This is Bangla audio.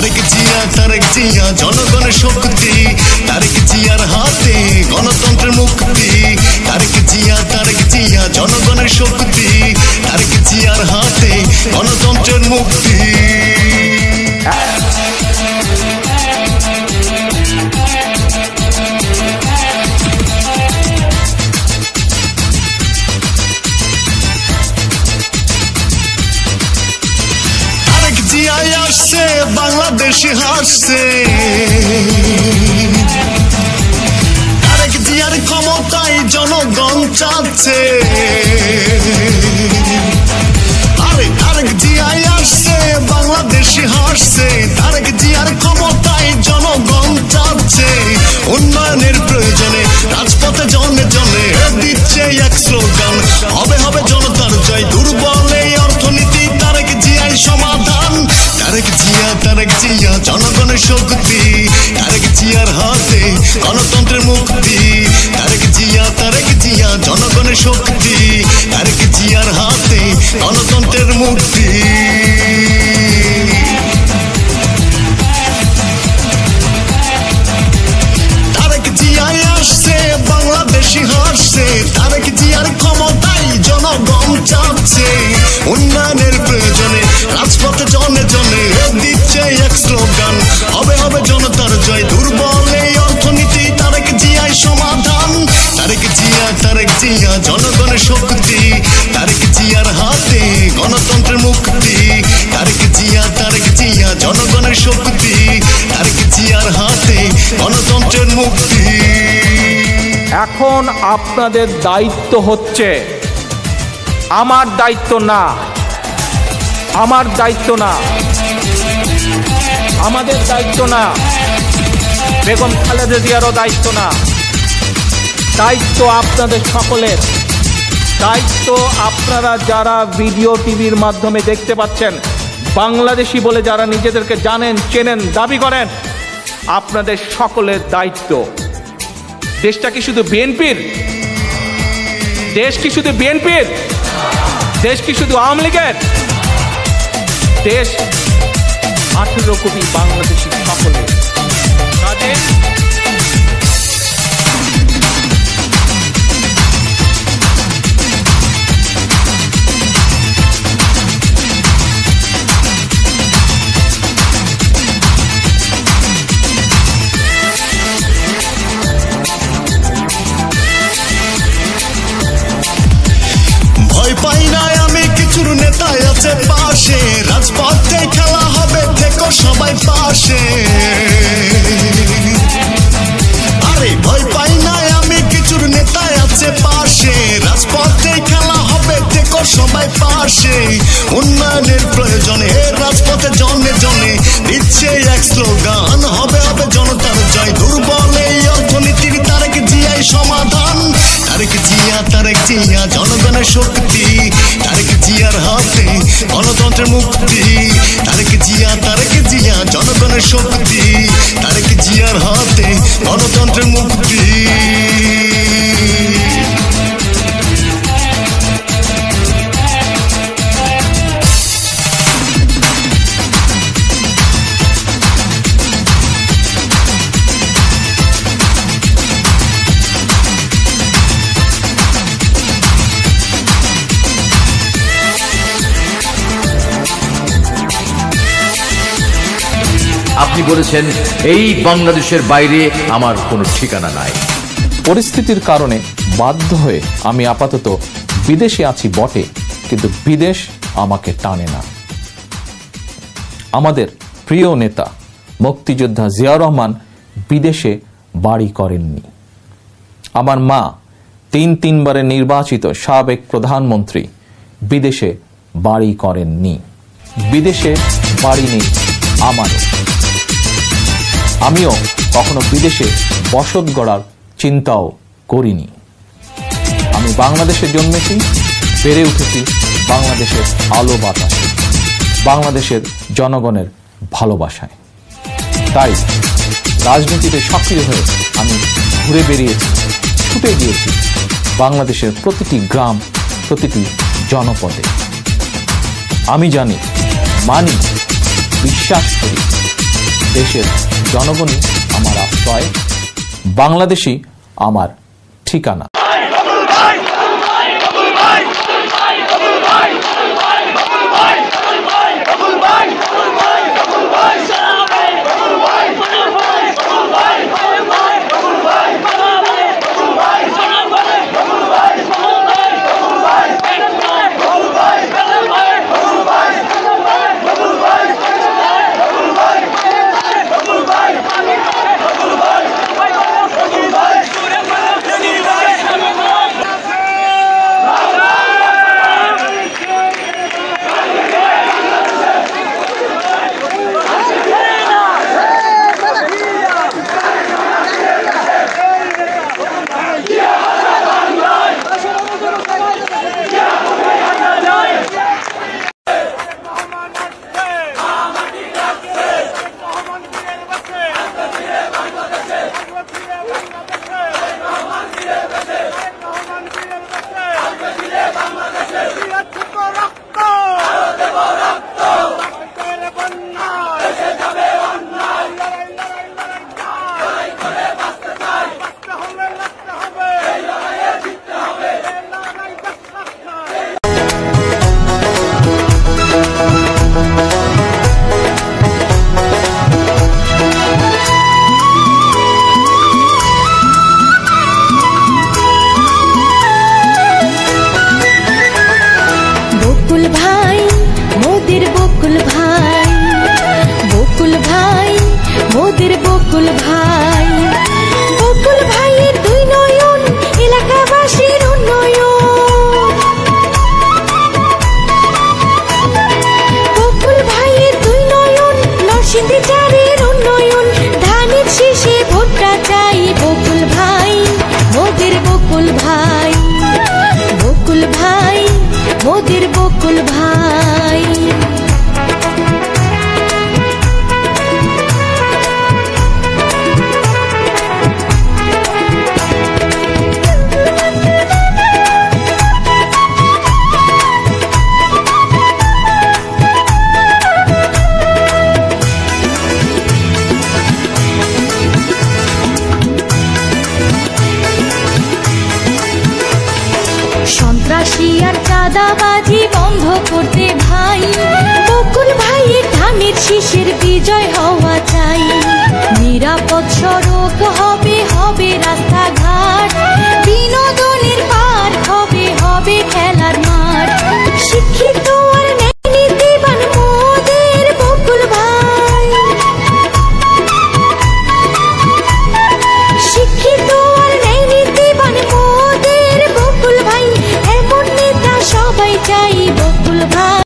তারেক জিয়া জনগণের শক্তি, তারেক জিয়ার হাতে গণতন্ত্রের মুক্তি। তারেক জিয়া জনগণের শক্তি, তারেক জিয়ার হাতে গণতন্ত্রের মুক্তি। আসছে বাংলাদেশি হাসছে, তারেক জিয়ার ক্ষমতায় জনগণ চাচ্ছে। আরে তারেক জিয়াই আসছে বাংলাদেশি হাসছে, তারেক জিয়ার ক্ষমতায় জনগণ চাচ্ছে। উন্নয়নের প্রয়োজনে রাজপথে জনে জনে দিচ্ছে এক স্লোগান, হবে হবে জনতার জয়, দুর্বল এই অর্থনীতি তারেক জিয়াই সমাধান। তারেক জিয়া জনগণের শক্তি, তারেক জিয়ার হাতে গণতন্ত্রের মুক্তি। তারেক জিয়া জনগণের শক্তি, তারেক জিয়ার হাতে গণতন্ত্রের মুক্তি। তারেক জিয়াই আসছে বাংলাদেশি হাসছে, তারেক জিয়ার ক্ষমতায় জনগণ চাচ্ছে। উন্নয়নের প্রয়োজনে রাজপথে জনে জনে দিচ্ছে এক স্লোগান, হবে হবে জনতার জয়, দুর্বল এই অর্থনীতি তারেক জিয়াই সমাধান। তারেক জিয়া জনগণের শক্তি, তারেক জিয়ার হাতে গণতন্ত্রের মুক্তি। তারেক জিয়া জনগণের শক্তি, তারেক জিয়ার হাতে গণতন্ত্রের মুক্তি। এখন আপনাদের দায়িত্ব হচ্ছে, আমার দায়িত্ব না, আমার দায়িত্ব না, আমাদের দায়িত্ব না, বেগম খালেদা জিয়ারও দায়িত্ব না, দায়িত্ব আপনাদের সকলের। দায়িত্ব আপনারা যারা ভিডিও টিভির মাধ্যমে দেখতে পাচ্ছেন, বাংলাদেশি বলে যারা নিজেদেরকে জানেন, চেনেন, দাবি করেন, আপনাদের সকলের দায়িত্ব। দেশটা কি শুধু বিএনপির? দেশ কি শুধু বিএনপির? দেশ কি শুধু আওয়ামী লীগের? দেশ 18 কোটি বাংলাদেশি সকলের। কাজে পাই না আমি কিছুর নেতায় আছে পাশে, রাজপথে খেলা হবে থেকো সবাই পাশে। আরে ভয় পাই না আমি কিছুর নেতায় আছে পাশে, রাজপথে খেলা হবে থেকো সবাই পাশে। উন্নয়নের প্রয়োজনে রাজপথে জনে জনে দিচ্ছে এক স্লোগান, হবে হবে জনতার জয়, দুর্বল এই অর্থনীতির তারেক জিয়াই সমাধান। তারেক জিয়া জনগণের শক্তি, তারেক জিয়ার হাতে গণতন্ত্রের মুক্তি। তারেক জিয়া জনগণের শক্তি, তারেক জিয়ার হাতে গণতন্ত্রের মুক্তি। আপনি বলেছেন এই বাংলাদেশের বাইরে আমার কোনো ঠিকানা নাই। পরিস্থিতির কারণে বাধ্য হয়ে আমি আপাতত বিদেশে আছি বটে, কিন্তু বিদেশ আমাকে টানে না। আমাদের প্রিয় নেতা মুক্তিযোদ্ধা জিয়াউর রহমান বিদেশে বাড়ি করেননি। আমার মা 3 নির্বাচিত সাবেক প্রধানমন্ত্রী বিদেশে বাড়ি করেননি। বিদেশে বাড়ি নেই আমারও। আমিও কখনো বিদেশে বসত গড়ার চিন্তাও করিনি। আমি বাংলাদেশে জন্মেছি, বেড়ে উঠেছি বাংলাদেশের আলো বাতাসে, বাংলাদেশের জনগণের ভালোবাসায়। তাই রাজনীতিতে সক্রিয় হয়ে আমি ঘুরে বেরিয়েছি, ছুটে গিয়েছি বাংলাদেশের প্রতিটি গ্রাম, প্রতিটি জনপদে। আমি জানি, মানি, বিশ্বাস করি দেশের জনগণই আমার আশ্রয়, বাংলাদেশই আমার ঠিকানা। বকুল ভাই, বকুল ভাইয়ের দুই নয়ন এলাকাবাসীর উন্নয়ন। বকুল ভাইয়ের দুই নয়ন নরসিংদী চারের উন্নয়ন। ধানের শীষে ভোটটা চাই বকুল ভাই, মোদের বকুল ভাই, বকুল ভাই, মোদের বকুল ভাই। সন্ত্রাসী আর চাঁদাবাজি বন্ধ করতে ভাই, বকুল ভাইয়ের ধানের শীষের বিজয় হওয়া চাই। নিরাপদ সড়ক হবে, হবে রাস্তাঘাট, বিনোদনের পার্ক হবে, হবে খেলার মাঠ। শিক্ষিত আর নীতিবান মোদের বকুল ভাই, শিক্ষিত আর নীতিবান মোদের বকুল ভাই। এমন নেতা সবাই চাই বকুল ভাই।